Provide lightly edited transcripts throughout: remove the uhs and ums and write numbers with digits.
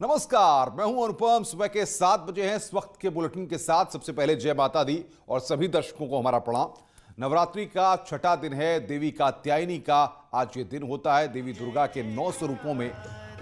नमस्कार, मैं हूं अनुपम। सुबह के 7 बजे हैं। इस वक्त के बुलेटिन के साथ सबसे पहले जय माता दी और सभी दर्शकों को हमारा प्रणाम। नवरात्रि का छठा दिन है। देवी कात्यायनी का आज ये दिन होता है। देवी दुर्गा के 9 स्वरूपों में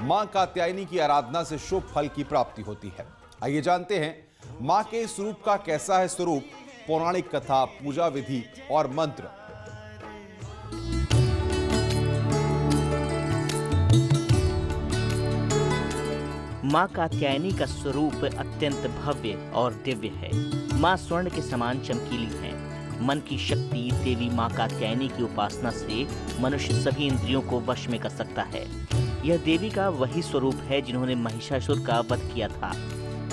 मां कात्यायनी की आराधना से शुभ फल की प्राप्ति होती है। आइए जानते हैं मां के इस स्वरूप का कैसा है स्वरूप, पौराणिक कथा, पूजा विधि और मंत्र। मां कात्यायनी का स्वरूप अत्यंत भव्य और दिव्य है। मां स्वर्ण के समान चमकीली हैं। मन की शक्ति देवी मां कात्यायनी की उपासना से मनुष्य सभी इंद्रियों को वश में कर सकता है। यह देवी का वही स्वरूप है जिन्होंने महिषासुर का वध किया था।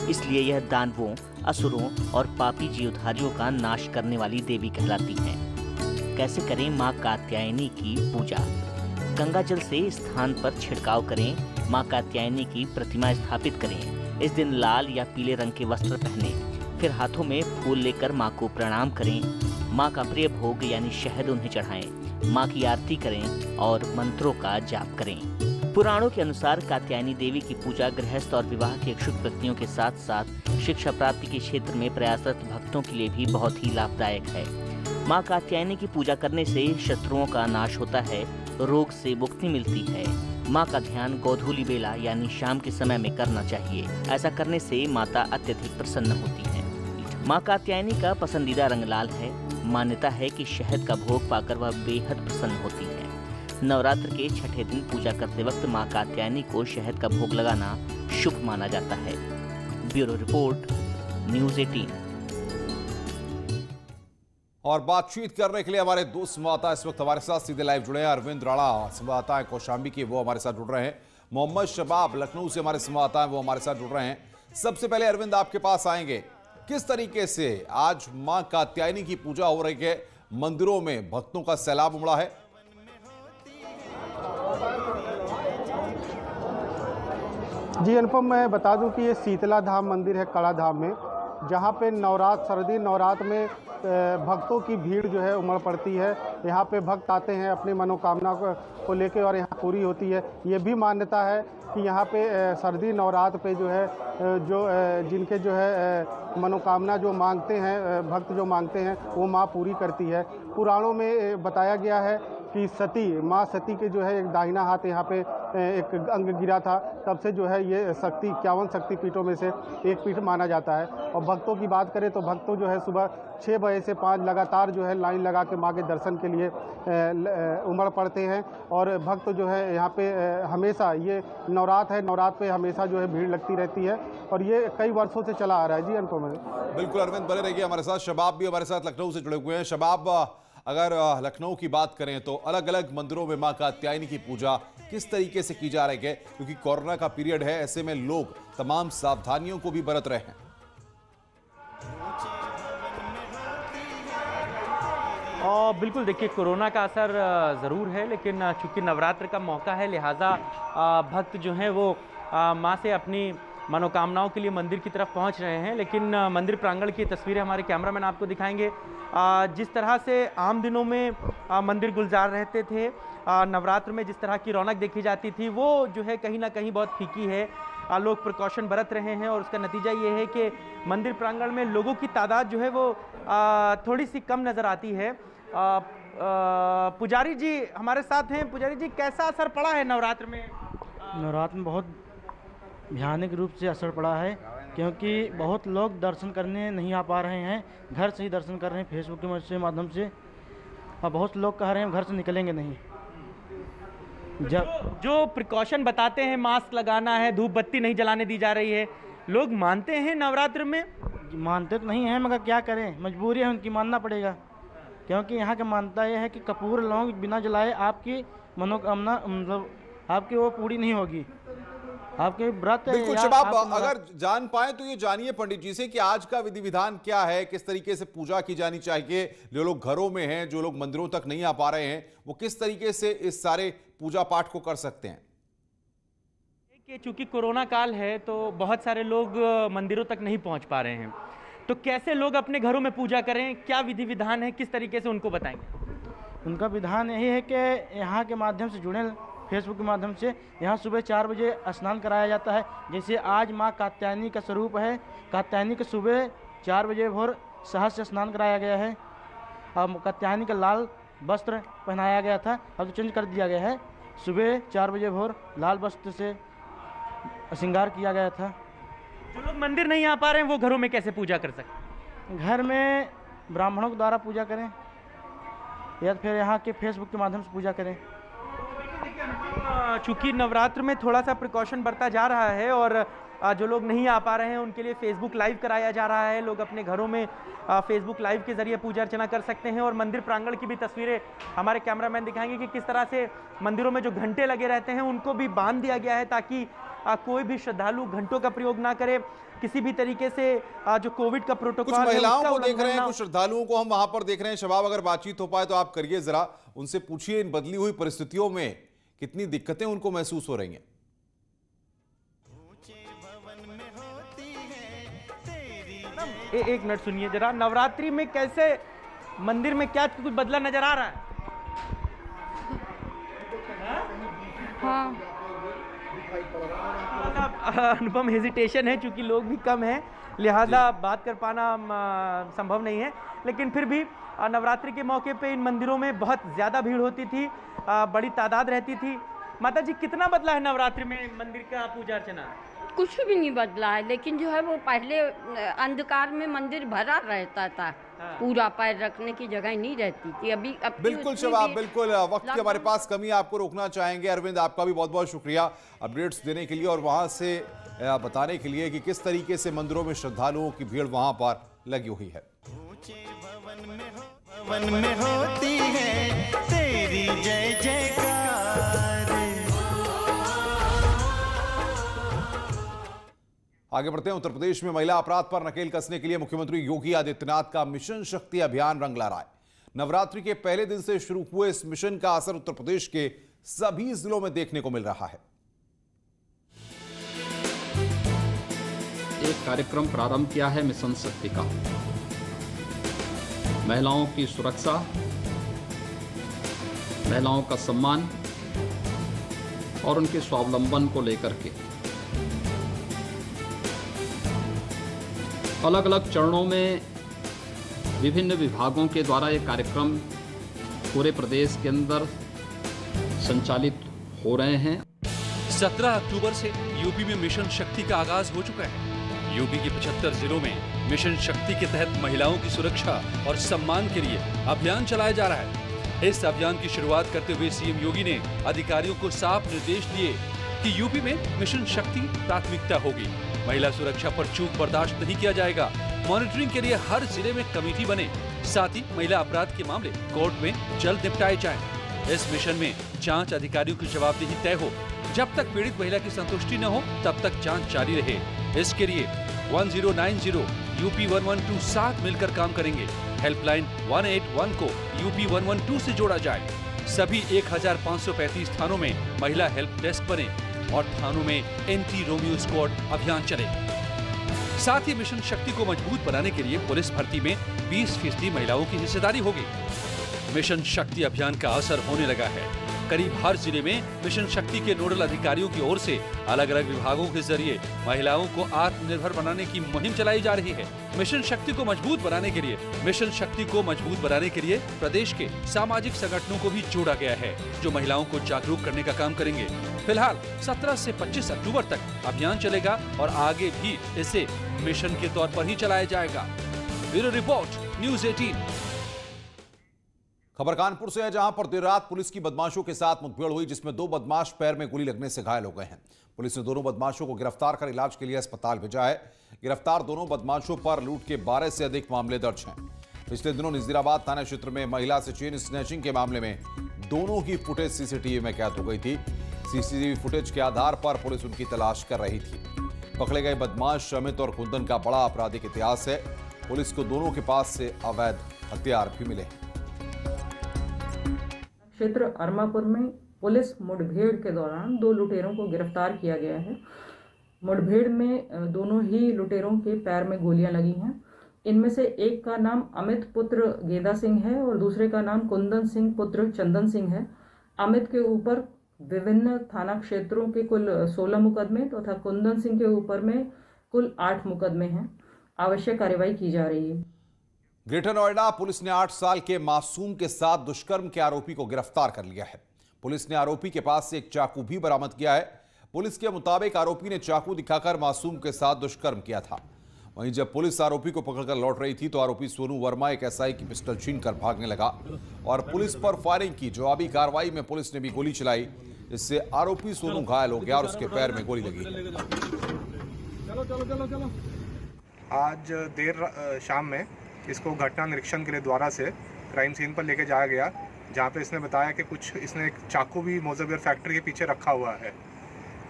इसलिए यह दानवों, असुरों और पापी जीवधारियों का नाश करने वाली देवी कहलाती है। कैसे करें मां कात्यायनी की पूजा? गंगा जल से स्थान पर छिड़काव करें। मां कात्यायनी की प्रतिमा स्थापित करें। इस दिन लाल या पीले रंग के वस्त्र पहने, फिर हाथों में फूल लेकर मां को प्रणाम करें। मां का प्रिय भोग यानी शहद उन्हें चढ़ाएं। मां की आरती करें और मंत्रों का जाप करें। पुराणों के अनुसार कात्यायनी देवी की पूजा गृहस्थ और विवाह के इच्छुक व्यक्तियों के साथ साथ शिक्षा प्राप्ति के क्षेत्र में प्रयासरत भक्तों के लिए भी बहुत ही लाभदायक है। मां कात्यायनी की पूजा करने से शत्रुओं का नाश होता है, रोग से मुक्ति मिलती है। मां का ध्यान गोधूली बेला यानी शाम के समय में करना चाहिए। ऐसा करने से माता अत्यधिक प्रसन्न होती है। मां कात्यायनी का पसंदीदा रंग लाल है। मान्यता है कि शहद का भोग पाकर वह बेहद प्रसन्न होती है। नवरात्र के छठे दिन पूजा करते वक्त मां कात्यायनी को शहद का भोग लगाना शुभ माना जाता है। Bureau report, news 18। और बातचीत करने के लिए हमारे दो संवाददाता इस वक्त हमारे साथ सीधे लाइव जुड़े हैं। अरविंद राणा संवाददाता है कौशाम्बी के, वो हमारे साथ जुड़ रहे हैं। मोहम्मद शबाब लखनऊ से हमारे संवाददाता हैं, वो हमारे साथ जुड़ रहे हैं। सबसे पहले अरविंद, आपके पास आएंगे। किस तरीके से आज मां कात्यायनी की पूजा हो रही है? मंदिरों में भक्तों का सैलाब उमड़ा है। जी अनुपम, मैं बता दूं कि ये शीतला धाम मंदिर है कड़ा धाम में, जहाँ पे सर्दी नवरात्र में भक्तों की भीड़ जो है उमड़ पड़ती है। यहाँ पे भक्त आते हैं अपनी मनोकामना को लेके और यहाँ पूरी होती है। ये भी मान्यता है कि यहाँ पे सर्दी नवरात्र पे जो है जिनके जो है मनोकामना जो मांगते हैं, भक्त जो मांगते हैं, वो माँ पूरी करती है। पुराणों में बताया गया है कि माँ सती के जो है एक दाहिना हाथ यहाँ पे एक अंग गिरा था। तब से जो है ये 51 शक्तिपीठों में से एक पीठ माना जाता है। और भक्तों की बात करें तो भक्तों जो है सुबह 6 बजे से 5 लगातार जो है लाइन लगा के माँ के दर्शन के लिए उमड़ पड़ते हैं। और भक्त जो है यहाँ पे हमेशा, ये नवरात्र है, नवरात्र पे हमेशा जो है भीड़ लगती रहती है और ये कई वर्षों से चला आ रहा है। जी अनुपम। बिल्कुल अरविंद, बने रहिए हमारे साथ। शबाब भी हमारे साथ लखनऊ से जुड़े हुए हैं। शबाब, अगर लखनऊ की बात करें तो अलग अलग मंदिरों में मां कात्यायनी की पूजा किस तरीके से की जा रही है? क्योंकि कोरोना का पीरियड है, ऐसे में लोग तमाम सावधानियों को भी बरत रहे हैं। और बिल्कुल देखिए, कोरोना का असर ज़रूर है, लेकिन चूंकि नवरात्र का मौका है, लिहाजा भक्त जो हैं वो माँ से अपनी मनोकामनाओं के लिए मंदिर की तरफ पहुंच रहे हैं। लेकिन मंदिर प्रांगण की तस्वीरें हमारे कैमरामैन आपको दिखाएंगे। जिस तरह से आम दिनों में मंदिर गुलजार रहते थे, नवरात्र में जिस तरह की रौनक देखी जाती थी, वो जो है कहीं ना कहीं बहुत फीकी है। लोग प्रिकॉशन बरत रहे हैं और उसका नतीजा ये है कि मंदिर प्रांगण में लोगों की तादाद जो है वो थोड़ी सी कम नज़र आती है। पुजारी जी हमारे साथ हैं। पुजारी जी, कैसा असर पड़ा है नवरात्र में? नवरात्र में बहुत भयानक रूप से असर पड़ा है, क्योंकि बहुत लोग दर्शन करने नहीं आ पा रहे हैं। घर से ही दर्शन कर रहे हैं, फेसबुक के माध्यम से। और बहुत लोग कह रहे हैं घर से निकलेंगे नहीं। जब जो प्रिकॉशन बताते हैं, मास्क लगाना है, धूप बत्ती नहीं जलाने दी जा रही है, लोग मानते हैं नवरात्र में? मानते तो नहीं हैं, मगर क्या करें, मजबूरी है उनकी, मानना पड़ेगा। क्योंकि यहाँ की मान्यता यह है कि कपूर लौंग बिना जलाए आपकी मनोकामना, मतलब आपकी वो पूरी नहीं होगी, आपके व्रत। बिल्कुल शबाब, अगर जान पाए तो ये जानिए पंडित जी से कि आज का विधि विधान क्या है, किस तरीके से पूजा की जानी चाहिए। जो लोग घरों में हैं, जो लोग मंदिरों तक नहीं आ पा रहे हैं, वो किस तरीके से इस सारे पूजा पाठ को कर सकते हैं? कि चूंकि कोरोना काल है तो बहुत सारे लोग मंदिरों तक नहीं पहुंच पा रहे हैं, तो कैसे लोग अपने घरों में पूजा करें? क्या विधि विधान है, किस तरीके से उनको बताएंगे? उनका विधान यही है कि यहाँ के माध्यम से जुड़ें फेसबुक के माध्यम से। यहाँ सुबह 4 बजे स्नान कराया जाता है। जैसे आज माँ कात्यायनी का स्वरूप है, कात्यायनी को सुबह 4 बजे भोर शहद से स्नान कराया गया है। अब कात्यायनी का लाल वस्त्र पहनाया गया था, अब तो चेंज कर दिया गया है। सुबह 4 बजे भोर लाल वस्त्र से श्रृंगार किया गया था। जो लोग मंदिर नहीं आ पा रहे हैं वो घरों में कैसे पूजा कर सकते हैं? घर में ब्राह्मणों के द्वारा पूजा करें या फिर यहाँ के फेसबुक के माध्यम से पूजा करें। चूंकि नवरात्र में थोड़ा सा प्रिकॉशन बरता जा रहा है और जो लोग नहीं आ पा रहे हैं उनके लिए फेसबुक लाइव कराया जा रहा है। लोग अपने घरों में फेसबुक लाइव के जरिए पूजा अर्चना कर सकते हैं और मंदिर प्रांगण की भी तस्वीरें हमारे कैमरामैन दिखाएंगे कि किस तरह से मंदिरों में जो घंटे लगे रहते हैं उनको भी बांध दिया गया है ताकि कोई भी श्रद्धालु घंटों का प्रयोग ना करे। किसी भी तरीके से जो कोविड का प्रोटोकॉल कुछ महिलाओं को देख रहे हैं, कुछ श्रद्धालुओं को हम वहां पर देख रहे हैं। शबाब, अगर बातचीत हो पाए तो आप करिए, जरा उनसे पूछिए इन बदली हुई परिस्थितियों में कितनी दिक्कतें उनको महसूस हो रही हैं। एक मिनट सुनिए जरा, नवरात्रि में कैसे मंदिर में क्या कुछ बदला नजर आ रहा है? हाँ, अनुपम हेजिटेशन है, चूंकि लोग भी कम हैं लिहाजा बात कर पाना संभव नहीं है। लेकिन फिर भी नवरात्रि के मौके पे इन मंदिरों में बहुत ज़्यादा भीड़ होती थी, बड़ी तादाद रहती थी। माता जी, कितना बदला है नवरात्रि में मंदिर का पूजा अर्चना? कुछ भी नहीं बदला है, लेकिन जो है वो पहले अंधकार में मंदिर भरा रहता था। पूरा पैर रखने की जगह नहीं रहती थी। अभी बिल्कुल शबाब, बिल्कुल वक्त की हमारे पास कमी, आपको रोकना चाहेंगे। अरविंद, आपका भी बहुत बहुत शुक्रिया अपडेट्स देने के लिए और वहां से बताने के लिए कि किस तरीके से मंदिरों में श्रद्धालुओं की भीड़ वहां पर लगी हुई है। भवन में होती है तेरी जय जयकार। आगे बढ़ते हैं। उत्तर प्रदेश में महिला अपराध पर नकेल कसने के लिए मुख्यमंत्री योगी आदित्यनाथ का मिशन शक्ति अभियान रंग ला रहा है। नवरात्रि के पहले दिन से शुरू हुए इस मिशन का असर उत्तर प्रदेश के सभी जिलों में देखने को मिल रहा है। एक कार्यक्रम प्रारंभ किया है मिशन शक्ति का। महिलाओं की सुरक्षा, महिलाओं का सम्मान और उनके स्वावलंबन को लेकर के अलग अलग चरणों में विभिन्न विभागों के द्वारा ये कार्यक्रम पूरे प्रदेश के अंदर संचालित हो रहे हैं। 17 अक्टूबर से यूपी में मिशन शक्ति का आगाज हो चुका है। यूपी के 75 जिलों में मिशन शक्ति के तहत महिलाओं की सुरक्षा और सम्मान के लिए अभियान चलाया जा रहा है। इस अभियान की शुरुआत करते हुए सीएम योगी ने अधिकारियों को साफ निर्देश दिए कि यूपी में मिशन शक्ति प्राथमिकता होगी। महिला सुरक्षा पर चूक बर्दाश्त नहीं किया जाएगा। मॉनिटरिंग के लिए हर जिले में कमेटी बने, साथ ही महिला अपराध के मामले कोर्ट में जल्द निपटाए जाएं। इस मिशन में जांच अधिकारियों की जवाबदेही तय हो। जब तक पीड़ित महिला की संतुष्टि न हो तब तक जांच जारी रहे। इसके लिए 1090 यूपी 112 साथ मिलकर काम करेंगे। हेल्पलाइन 181 को यूपी 112 से जोड़ा जाए। सभी 1535 थानों में महिला हेल्प डेस्क बने और थानों में एंटी रोमियो स्क्वाड अभियान चले। साथ ही मिशन शक्ति को मजबूत बनाने के लिए पुलिस भर्ती में 20% महिलाओं की हिस्सेदारी होगी। मिशन शक्ति अभियान का असर होने लगा है। करीब हर जिले में मिशन शक्ति के नोडल अधिकारियों की ओर से अलग अलग विभागों के जरिए महिलाओं को आत्मनिर्भर बनाने की मुहिम चलाई जा रही है। मिशन शक्ति को मजबूत बनाने के लिए प्रदेश के सामाजिक संगठनों को भी जोड़ा गया है, जो महिलाओं को जागरूक करने का काम करेंगे। फिलहाल 17 से 25 अक्टूबर तक अभियान चलेगा और आगे भी इसे मिशन के तौर पर ही चलाया जाएगा। Bureau report, news 18। खबर कानपुर से है, जहां पर देर रात पुलिस की बदमाशों के साथ मुठभेड़ हुई, जिसमें 2 बदमाश पैर में गोली लगने से घायल हो गए हैं। पुलिस ने दोनों बदमाशों को गिरफ्तार कर इलाज के लिए अस्पताल भेजा है। गिरफ्तार दोनों बदमाशों पर लूट के 12 से अधिक मामले दर्ज हैं। पिछले दिनों नजीराबाद थाना क्षेत्र में महिला से चेन स्नैचिंग के मामले में दोनों की फुटेज सीसीटीवी में कैद हो गई थी। सीसीटीवी फुटेज के आधार पर पुलिस उनकी तलाश कर रही थी। पकड़े गए बदमाश अमित और कुंदन का बड़ा आपराधिक इतिहास है। पुलिस को दोनों के पास से अवैध हथियार भी मिले हैं। क्षेत्र अरमापुर में पुलिस मुठभेड़ के दौरान 2 लुटेरों को गिरफ्तार किया गया है। मुठभेड़ में दोनों ही लुटेरों के पैर में गोलियां लगी हैं। इनमें से एक का नाम अमित पुत्र गेदा सिंह है और दूसरे का नाम कुंदन सिंह पुत्र चंदन सिंह है। अमित के ऊपर विभिन्न थाना क्षेत्रों के कुल 16 मुकदमे तथा कुंदन सिंह के ऊपर में कुल 8 मुकदमे हैं। आवश्यक कार्रवाई की जा रही है। ग्रेटर नोएडा पुलिस ने 8 साल के मासूम के साथ दुष्कर्म के आरोपी को गिरफ्तार कर लिया है। पुलिस ने आरोपी के पास से एक चाकू भी बरामद किया है। पुलिस के मुताबिक आरोपी ने चाकू दिखाकर मासूम के साथ दुष्कर्म किया था। वहीं जब पुलिस आरोपी को पकड़कर लौट रही थी तो आरोपी सोनू वर्मा एक एसआई की पिस्टल छीनकर भागने लगा और पुलिस पर फायरिंग की। जवाबी कार्रवाई में पुलिस ने भी गोली चलाई, जिससे आरोपी सोनू घायल हो गया और उसके पैर में गोली लगी। आज देर शाम में इसको घटना निरीक्षण के लिए द्वारा से क्राइम सीन पर लेके जाया गया, जहाँ पे इसने बताया कि इसने एक चाकू भी मोज़ेबियर फैक्ट्री के पीछे रखा हुआ है।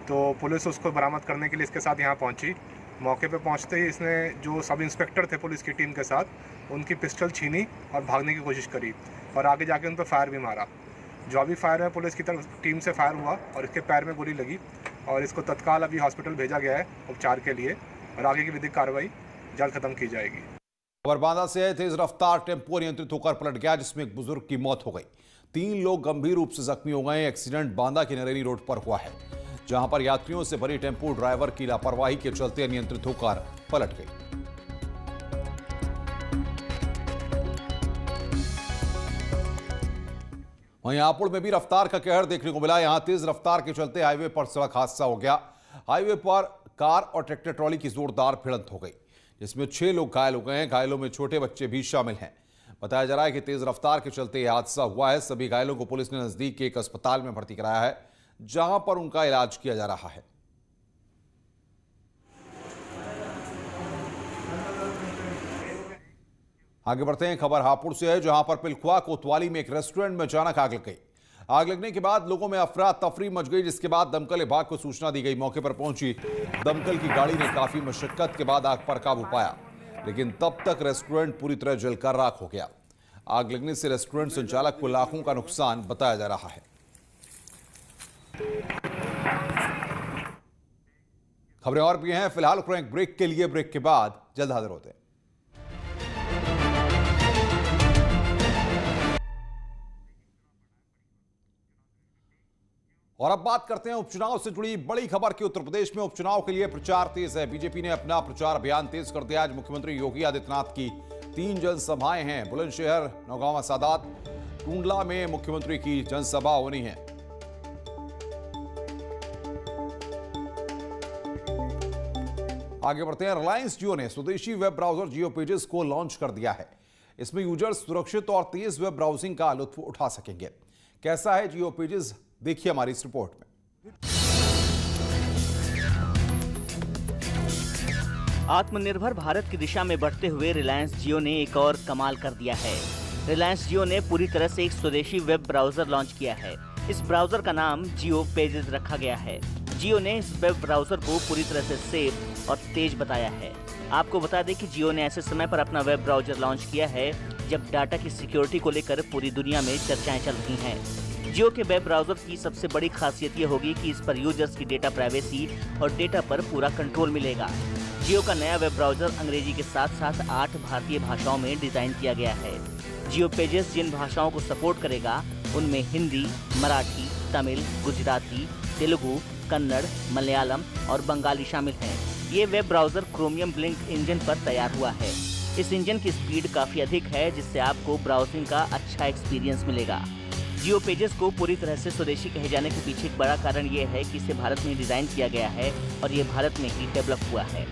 तो पुलिस उसको बरामद करने के लिए इसके साथ यहाँ पहुँची। मौके पे पहुँचते ही इसने जो सब इंस्पेक्टर थे पुलिस की टीम के साथ, उनकी पिस्टल छीनी और भागने की कोशिश करी और आगे जाके उन पर फायर भी मारा। जवाबी फायर में पुलिस की तरफ टीम से फायर हुआ और इसके पैर में गोली लगी और इसको तत्काल अभी हॉस्पिटल भेजा गया है उपचार के लिए और आगे की विधिक कार्रवाई जल्द खत्म की जाएगी। बांदा से तेज रफ्तार टेम्पो अनियंत्रित होकर पलट गया, जिसमें एक बुजुर्ग की मौत हो गई। 3 लोग गंभीर रूप से जख्मी हो गए। एक्सीडेंट बांदा की नरेली रोड पर हुआ है, जहां पर यात्रियों से भरी टेम्पो ड्राइवर की लापरवाही के चलते अनियंत्रित होकर पलट गई। वहीं हापुड़ में भी रफ्तार का कहर देखने को मिला। यहां तेज रफ्तार के चलते हाईवे पर सड़क हादसा हो गया। हाईवे पर कार और ट्रैक्टर ट्रॉली की जोरदार भिड़ंत हो गई, जिसमें 6 लोग घायल हो गए हैं। घायलों में छोटे बच्चे भी शामिल हैं। बताया जा रहा है कि तेज रफ्तार के चलते यह हादसा हुआ है। सभी घायलों को पुलिस ने नजदीक के एक अस्पताल में भर्ती कराया है, जहां पर उनका इलाज किया जा रहा है। आगे बढ़ते हैं, खबर हापुड़ से है, जहां पर पिलखुआ कोतवाली में एक रेस्टोरेंट में अचानक आग लग गई। आग लगने के बाद लोगों में अफरा तफरी मच गई, जिसके बाद दमकल विभाग को सूचना दी गई। मौके पर पहुंची दमकल की गाड़ी ने काफी मशक्कत के बाद आग पर काबू पाया, लेकिन तब तक रेस्टोरेंट पूरी तरह जलकर राख हो गया। आग लगने से रेस्टोरेंट संचालक को लाखों का नुकसान बताया जा रहा है। खबरें और भी हैं, फिलहाल एक ब्रेक के लिए। ब्रेक के बाद जल्द हाजिर होते हैं। और अब बात करते हैं उपचुनाव से जुड़ी बड़ी खबर की। उत्तर प्रदेश में उपचुनाव के लिए प्रचार तेज है। बीजेपी ने अपना प्रचार अभियान तेज कर दिया। आज मुख्यमंत्री योगी आदित्यनाथ की 3 जनसभाएं हैं। बुलंदशहर, नौगांवा सादात, टूंडला में मुख्यमंत्री की जनसभा होनी है। आगे बढ़ते हैं, रिलायंस जियो ने स्वदेशी वेब ब्राउजर जियो पेजेस को लॉन्च कर दिया है। इसमें यूजर्स सुरक्षित और तेज वेब ब्राउजिंग का लुत्फ उठा सकेंगे। कैसा है जियो पेजेस, देखिए हमारी इस रिपोर्ट में। आत्मनिर्भर भारत की दिशा में बढ़ते हुए रिलायंस जियो ने एक और कमाल कर दिया है। रिलायंस जियो ने पूरी तरह से एक स्वदेशी वेब ब्राउजर लॉन्च किया है। इस ब्राउजर का नाम जियो पेजेस रखा गया है। जियो ने इस वेब ब्राउजर को पूरी तरह से सेफ और तेज बताया है। आपको बता दें कि जियो ने ऐसे समय पर अपना वेब ब्राउजर लॉन्च किया है जब डाटा की सिक्योरिटी को लेकर पूरी दुनिया में चर्चाएं चल रही हैं। जियो के वेब ब्राउजर की सबसे बड़ी खासियत ये होगी कि इस पर यूजर्स की डेटा प्राइवेसी और डेटा पर पूरा कंट्रोल मिलेगा। जियो का नया वेब ब्राउजर अंग्रेजी के साथ साथ 8 भारतीय भाषाओं में डिजाइन किया गया है। जियो पेजेस जिन भाषाओं को सपोर्ट करेगा उनमें हिंदी, मराठी, तमिल, गुजराती, तेलुगु, कन्नड़, मलयालम और बंगाली शामिल हैं। ये web browser chromium blink engine पर तैयार हुआ है। इस इंजन की स्पीड काफ़ी अधिक है, जिससे आपको ब्राउजिंग का अच्छा एक्सपीरियंस मिलेगा। जियो पेजेस को पूरी तरह से स्वदेशी कहे जाने के पीछे एक बड़ा कारण ये है कि इसे भारत में डिज़ाइन किया गया है और ये भारत में ही डेवलप हुआ है।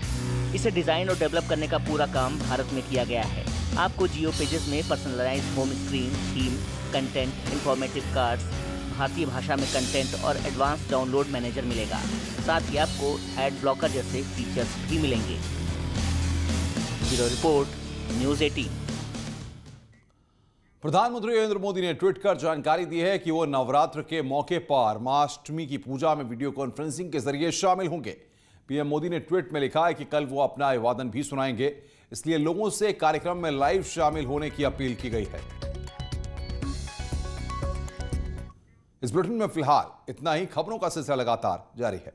इसे डिज़ाइन और डेवलप करने का पूरा काम भारत में किया गया है। आपको जियो पेजेस में personalised home screen, theme, content, informative cards, भारतीय भाषा में कंटेंट और एडवांस डाउनलोड मैनेजर मिलेगा। साथ ही आपको एड ब्लॉकर जैसे फीचर्स भी मिलेंगे। Bureau report, news 18। प्रधानमंत्री नरेंद्र मोदी ने ट्वीट कर जानकारी दी है कि वो नवरात्र के मौके पर मां अष्टमी की पूजा में वीडियो कॉन्फ्रेंसिंग के जरिए शामिल होंगे। पीएम मोदी ने ट्वीट में लिखा है कि कल वो अपना अभिवादन भी सुनाएंगे, इसलिए लोगों से कार्यक्रम में लाइव शामिल होने की अपील की गई है। इस बुलेटिन में फिलहाल इतना ही। खबरों का सिलसिला लगातार जारी है।